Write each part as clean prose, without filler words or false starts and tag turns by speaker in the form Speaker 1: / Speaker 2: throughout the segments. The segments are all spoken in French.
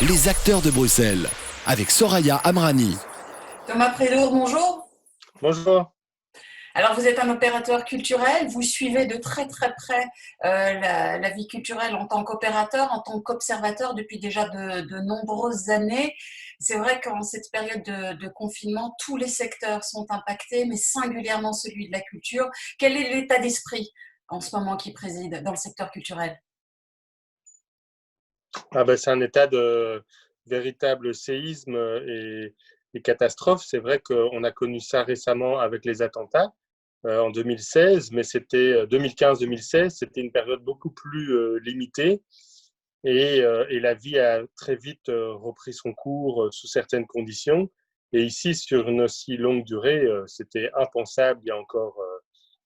Speaker 1: Les acteurs de Bruxelles, avec Soraya Amrani.
Speaker 2: Thomas Prélour, bonjour.
Speaker 3: Bonjour.
Speaker 2: Alors, vous êtes un opérateur culturel, vous suivez de très très près la vie culturelle en tant qu'opérateur, en tant qu'observateur depuis déjà de nombreuses années. C'est vrai qu'en cette période de confinement, tous les secteurs sont impactés, mais singulièrement celui de la culture. Quel est l'état d'esprit en ce moment qui préside dans le secteur culturel?
Speaker 3: C'est un état de véritable séisme et catastrophe. C'est vrai qu'on a connu ça récemment avec les attentats en 2016, mais c'était 2015-2016, c'était une période beaucoup plus limitée et la vie a très vite repris son cours sous certaines conditions. Et ici, sur une aussi longue durée, c'était impensable il y a encore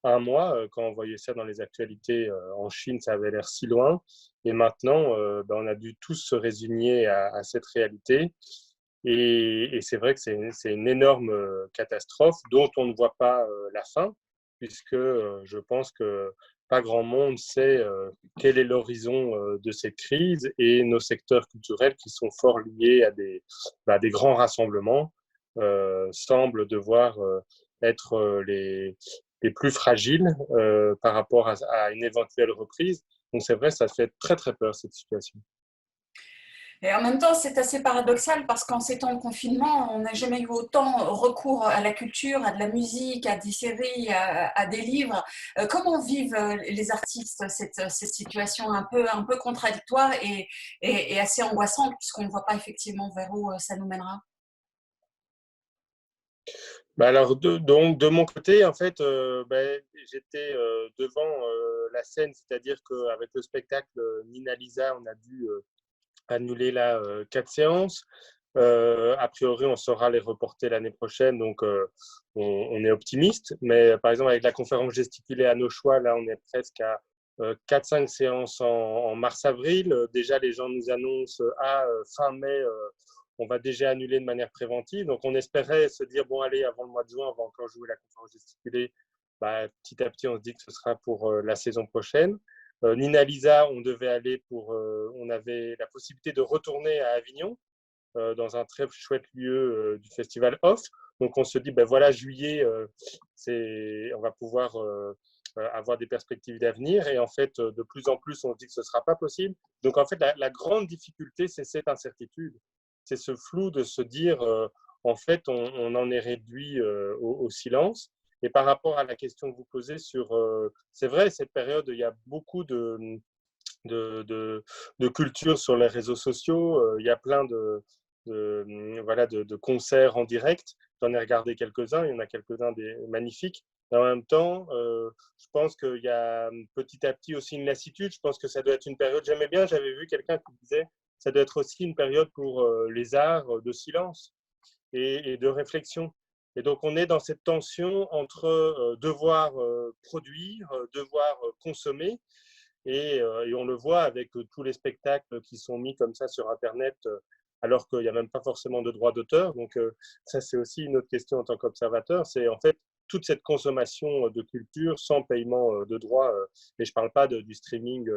Speaker 3: un mois. Quand on voyait ça dans les actualités en Chine, ça avait l'air si loin. Et maintenant, on a dû tous se résigner à cette réalité. Et c'est vrai que c'est une énorme catastrophe dont on ne voit pas la fin, puisque je pense que pas grand monde sait quel est l'horizon de cette crise, et nos secteurs culturels qui sont fort liés à des grands rassemblements semblent devoir être les plus fragiles par rapport à une éventuelle reprise. Donc c'est vrai, ça fait très très peur cette situation.
Speaker 2: Et en même temps, c'est assez paradoxal parce qu'en ces temps de confinement, on n'a jamais eu autant recours à la culture, à de la musique, à des séries, à des livres. Comment vivent les artistes cette situation un peu contradictoire et assez angoissante puisqu'on ne voit pas effectivement vers où ça nous mènera?
Speaker 3: Donc de mon côté, en fait, j'étais devant la scène, c'est-à-dire qu'avec le spectacle Nina Lisa, on a dû annuler là 4 séances. A priori, on saura les reporter l'année prochaine, donc on est optimiste. Mais par exemple, avec la conférence gesticulée à nos choix, là, on est presque à 4-5 séances en mars-avril. Déjà, les gens nous annoncent à fin mai, on va déjà annuler de manière préventive. Donc, on espérait se dire, bon, allez, avant le mois de juin, on va encore jouer la conférence gesticulée. Petit à petit, on se dit que ce sera pour la saison prochaine. Nina Lisa, on avait la possibilité de retourner à Avignon, dans un très chouette lieu du festival Off. Donc on se dit, ben voilà, juillet, on va pouvoir avoir des perspectives d'avenir. Et en fait, de plus en plus, on se dit que ce ne sera pas possible. Donc en fait, la grande difficulté, c'est cette incertitude. C'est ce flou de se dire, en fait, on en est réduit au silence. Et par rapport à la question que vous posez sur, c'est vrai, cette période, il y a beaucoup de, de, de culture sur les réseaux sociaux. Il y a plein de concerts en direct. J'en ai regardé quelques-uns. Il y en a quelques-uns des magnifiques. Et en même temps, je pense qu'il y a petit à petit aussi une lassitude. Je pense que ça doit être une période. J'aimais bien, j'avais vu quelqu'un qui disait ça doit être aussi une période pour les arts de silence et de réflexion. Et donc, on est dans cette tension entre devoir produire, devoir consommer, et on le voit avec tous les spectacles qui sont mis comme ça sur Internet, alors qu'il n'y a même pas forcément de droit d'auteur. Donc ça, c'est aussi une autre question en tant qu'observateur. C'est en fait toute cette consommation de culture sans paiement de droits. Et je ne parle pas du streaming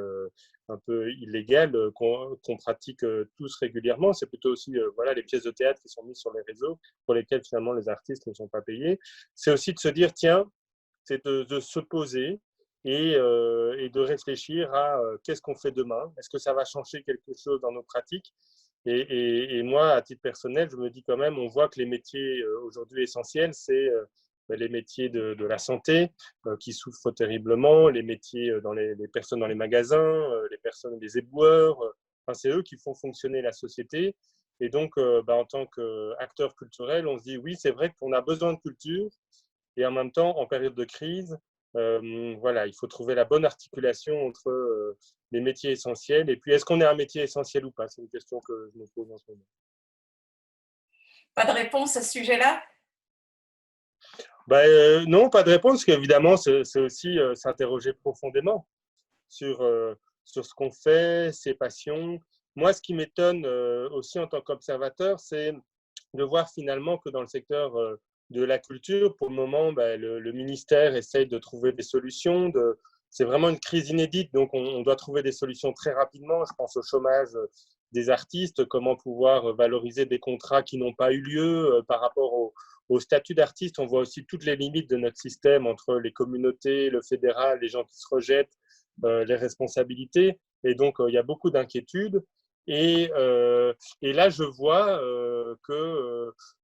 Speaker 3: un peu illégal qu'on pratique tous régulièrement. C'est plutôt aussi voilà, les pièces de théâtre qui sont mises sur les réseaux pour lesquelles finalement les artistes ne sont pas payés. C'est aussi de se dire, tiens, c'est de se poser et de réfléchir à qu'est-ce qu'on fait demain. Est-ce que ça va changer quelque chose dans nos pratiques? Et moi, à titre personnel, je me dis quand même, on voit que les métiers aujourd'hui essentiels, c'est les métiers de la santé qui souffrent terriblement, les métiers dans les personnes dans les magasins, les personnes, les éboueurs. Enfin, c'est eux qui font fonctionner la société. Et donc, en tant qu'acteur culturel, on se dit oui, c'est vrai qu'on a besoin de culture, et en même temps, en période de crise, voilà, il faut trouver la bonne articulation entre les métiers essentiels et puis est-ce qu'on est un métier essentiel ou pas? C'est une question que je me pose en ce moment.
Speaker 2: Pas de réponse à ce sujet-là?
Speaker 3: Non, pas de réponse, parce qu'évidemment, c'est aussi s'interroger profondément sur, sur ce qu'on fait, ses passions. Moi, ce qui m'étonne aussi en tant qu'observateur, c'est de voir finalement que dans le secteur de la culture, pour le moment, le ministère essaye de trouver des solutions. C'est vraiment une crise inédite, donc on doit trouver des solutions très rapidement. Je pense au chômage des artistes, comment pouvoir valoriser des contrats qui n'ont pas eu lieu par rapport au statut d'artiste. On voit aussi toutes les limites de notre système entre les communautés, le fédéral, les gens qui se rejettent, les responsabilités. Et donc, il y a beaucoup d'inquiétudes. Et là, je vois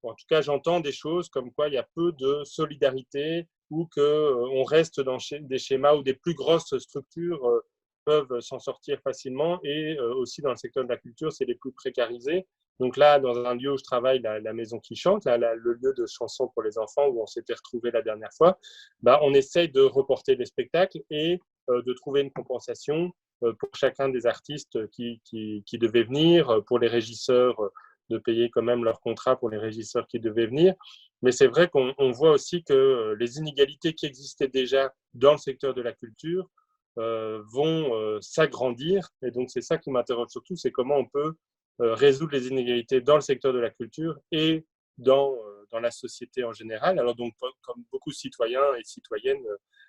Speaker 3: en tout cas, j'entends des choses comme quoi il y a peu de solidarité ou qu'on reste dans des schémas où des plus grosses structures peuvent s'en sortir facilement. Et aussi dans le secteur de la culture, c'est les plus précarisés. Donc là, dans un lieu où je travaille, la Maison qui chante, le lieu de chansons pour les enfants où on s'était retrouvés la dernière fois, on essaye de reporter les spectacles et de trouver une compensation pour chacun des artistes qui devaient venir, pour les régisseurs, de payer quand même leur contrat pour les régisseurs qui devaient venir. Mais c'est vrai qu'on voit aussi que les inégalités qui existaient déjà dans le secteur de la culture vont s'agrandir. Et donc, c'est ça qui m'interroge surtout, c'est comment on peut résoudre les inégalités dans le secteur de la culture et dans la société en général. Alors, donc, comme beaucoup de citoyens et citoyennes,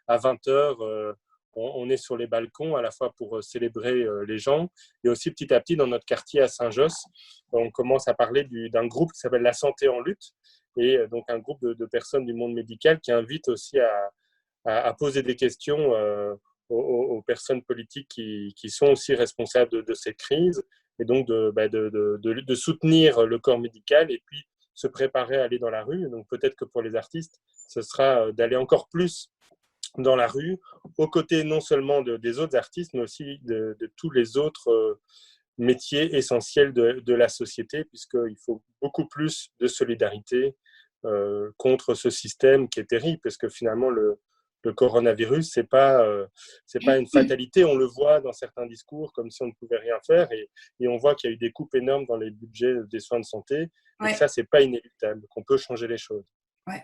Speaker 3: à 20h, on est sur les balcons à la fois pour célébrer les gens et aussi petit à petit dans notre quartier à Saint-Josse, on commence à parler d'un groupe qui s'appelle La Santé en lutte et donc un groupe de personnes du monde médical qui invite aussi à poser des questions aux personnes politiques qui sont aussi responsables de cette crise et donc de soutenir le corps médical et puis se préparer à aller dans la rue. Donc peut-être que pour les artistes, ce sera d'aller encore plus dans la rue, aux côtés non seulement des autres artistes, mais aussi de tous les autres métiers essentiels de la société, puisqu'il faut beaucoup plus de solidarité contre ce système qui est terrible, parce que finalement, le coronavirus, c'est pas une fatalité. On le voit dans certains discours, comme si on ne pouvait rien faire, et on voit qu'il y a eu des coupes énormes dans les budgets des soins de santé, et que ça, c'est pas inéluctable, qu'on peut changer les choses.
Speaker 2: Ouais.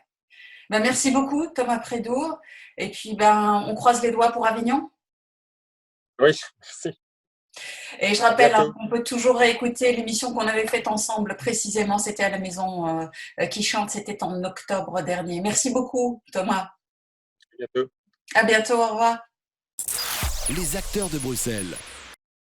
Speaker 2: Merci beaucoup, Thomas Prédour. Et puis, on croise les doigts pour Avignon.
Speaker 3: Oui, merci.
Speaker 2: Et je rappelle qu'on peut toujours réécouter l'émission qu'on avait faite ensemble, précisément, c'était à la Maison qui chante, c'était en octobre dernier. Merci beaucoup, Thomas.
Speaker 3: À bientôt.
Speaker 2: À bientôt, au revoir.
Speaker 1: Les acteurs de Bruxelles.